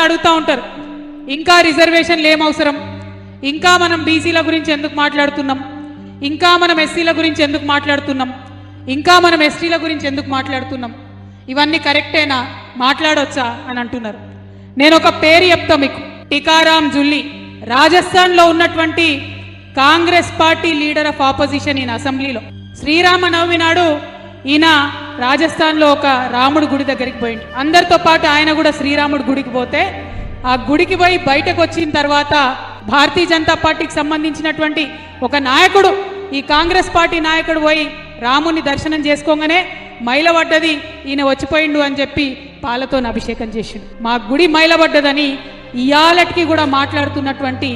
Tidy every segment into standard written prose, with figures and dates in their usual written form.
అడుగుతూ ఉంటారు, ఇంకా రిజర్వేషన్లు ఏం అవసరం, ఇంకా మనం బీసీల గురించి ఎందుకు మాట్లాడుతున్నాం, ఇంకా మనం ఎస్సీల గురించి ఎందుకు మాట్లాడుతున్నాం, ఇంకా మనం ఎస్టీల గురించి ఎందుకు మాట్లాడుతున్నాం, ఇవన్నీ కరెక్టేనా, మాట్లాడొచ్చా అని అంటున్నారు. నేను ఒక పేరు చెప్తా మీకు, టికారాం జుల్లి, రాజస్థాన్లో ఉన్నటువంటి Congress party leader of opposition ఈయన అసెంబ్లీలో. శ్రీరామనవమి నాడు ఈయన రాజస్థాన్లో ఒక రాముడు గుడి దగ్గరికి పోయింది. అందరితో పాటు ఆయన కూడా శ్రీరాముడు గుడికి పోతే ఆ గుడికి పోయి బయటకు వచ్చిన తర్వాత భారతీయ జనతా పార్టీకి సంబంధించినటువంటి ఒక నాయకుడు, ఈ కాంగ్రెస్ పార్టీ నాయకుడు పోయి రాముని దర్శనం చేసుకోగానే మైలబడ్డది, ఈయన వచ్చిపోయిండు అని చెప్పి పాలతో అభిషేకం చేసిండు. మా గుడి మైలబడ్డదని ఇయాలటికి కూడా మాట్లాడుతున్నటువంటి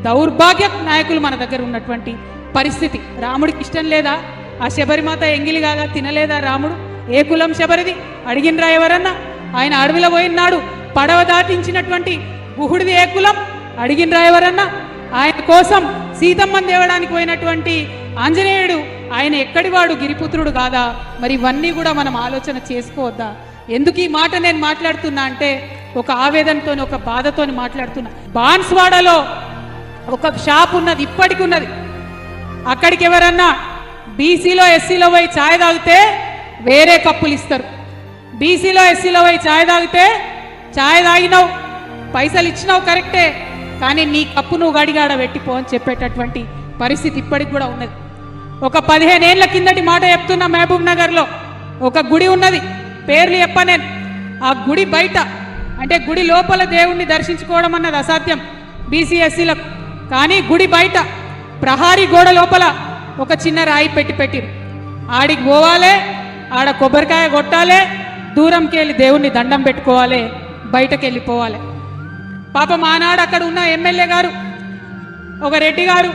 దౌర్భాగ్య నాయకులు మన దగ్గర ఉన్నటువంటి పరిస్థితి. రాముడికి ఇష్టం లేదా? ఆ శబరిమాత ఎంగిలి కాదా, తినలేదా రాముడు? ఏ కులం శబరిది అడిగినరా ఎవరన్నా? ఆయన అడవిలో పోయినాడు, పడవ దాటించినటువంటి గుహుడిది ఏ కులం అడిగినరా ఎవరన్నా? ఆయన కోసం సీతమ్మని తేవడానికి పోయినటువంటి ఆంజనేయుడు ఆయన ఎక్కడివాడు, గిరిపుత్రుడు కాదా? మరి ఇవన్నీ కూడా మనం ఆలోచన చేసుకోవద్దా? ఎందుకు ఈ మాట నేను మాట్లాడుతున్నా అంటే ఒక ఆవేదనతో, ఒక బాధతో మాట్లాడుతున్నా. బాన్స్వాడలో ఒక షాప్ ఉన్నది, ఇప్పటికి ఉన్నది. అక్కడికి ఎవరన్నా బీసీలో ఎస్సీలో పోయి ఛాయ్ తాగితే వేరే కప్పులు ఇస్తారు. బీసీలో ఎస్సీలో పోయి ఛాయ్ తాగితే ఛాయ్ తాగినావు, పైసలు ఇచ్చినావు కరెక్టే, కానీ నీ కప్పు నువ్వు గడిగాడ పెట్టిపో అని చెప్పేటటువంటి పరిస్థితి ఇప్పటికి కూడా ఉన్నది. ఒక 15 ఏళ్ల కిందటి మాట చెప్తున్నా, మహబూబ్ నగర్లో ఒక గుడి ఉన్నది, పేర్లు చెప్ప నేను. ఆ గుడి బయట అంటే గుడి లోపల దేవుణ్ణి దర్శించుకోవడం అన్నది అసాధ్యం బీసీ ఎస్సీలకు, కానీ గుడి బయట ప్రహారీ గోడ లోపల ఒక చిన్న రాయి పెట్టిరు. ఆడికి పోవాలి, ఆడ కొబ్బరికాయ కొట్టాలి, దూరంకి వెళ్ళి దేవుణ్ణి దండం పెట్టుకోవాలి, బయటకు వెళ్ళిపోవాలి. పాపం ఆనాడు అక్కడ ఉన్న ఎమ్మెల్యే గారు, ఒక రెడ్డి గారు,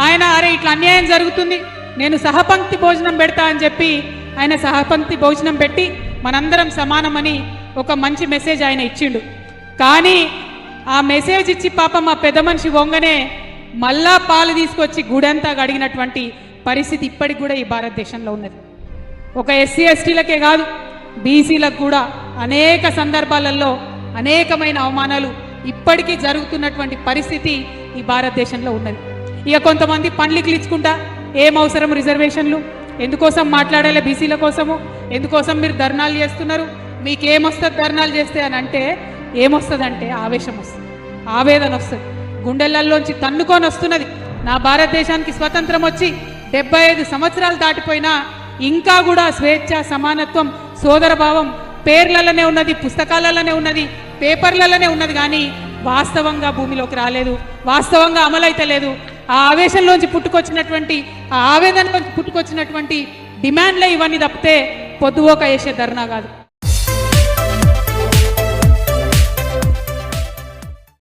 ఆయన అరే ఇట్లా అన్యాయం జరుగుతుంది, నేను సహపంక్తి భోజనం పెడతా అని చెప్పి ఆయన సహపంక్తి భోజనం పెట్టి మనందరం సమానమని ఒక మంచి మెసేజ్ ఆయన ఇచ్చిండు. కానీ ఆ మెసేజ్ ఇచ్చి పాపం ఆ పెద్ద మనిషి వంగనే మళ్ళా పాలు తీసుకొచ్చి గుడంతా గడిగినటువంటి పరిస్థితి ఇప్పటికి కూడా ఈ భారతదేశంలో ఉన్నది. ఒక ఎస్సీ ఎస్టీలకే కాదు, బీసీలకు కూడా అనేక సందర్భాలలో అనేకమైన అవమానాలు ఇప్పటికీ జరుగుతున్నటువంటి పరిస్థితి ఈ భారతదేశంలో ఉన్నది. ఇక కొంతమంది పండ్లికి ఇచ్చుకుంటా ఏం అవసరం రిజర్వేషన్లు, ఎందుకోసం మాట్లాడాలి బీసీల కోసము, ఎందుకోసం మీరు ధర్నాలు చేస్తున్నారు, మీకేమొస్తుంది ధర్నాలు చేస్తే అని అంటే ఏమొస్తుందంటే ఆవేశం వస్తుంది, ఆవేదన వస్తుంది, గుండెలల్లోంచి తన్నుకొని వస్తున్నది. నా భారతదేశానికి స్వతంత్రం వచ్చి 75 సంవత్సరాలు దాటిపోయినా ఇంకా కూడా స్వేచ్ఛ, సమానత్వం, సోదరభావం పేర్లలోనే ఉన్నది, పుస్తకాలలోనే ఉన్నది, పేపర్లలోనే ఉన్నది, కానీ వాస్తవంగా భూమిలోకి రాలేదు, వాస్తవంగా అమలైతే లేదు. ఆ ఆవేశంలోంచి పుట్టుకొచ్చినటువంటి, ఆ ఆవేదనలోంచి పుట్టుకొచ్చినటువంటి డిమాండ్లే ఇవన్నీ తప్పితే పొద్దువోక వేసే ధర్నా కాదు.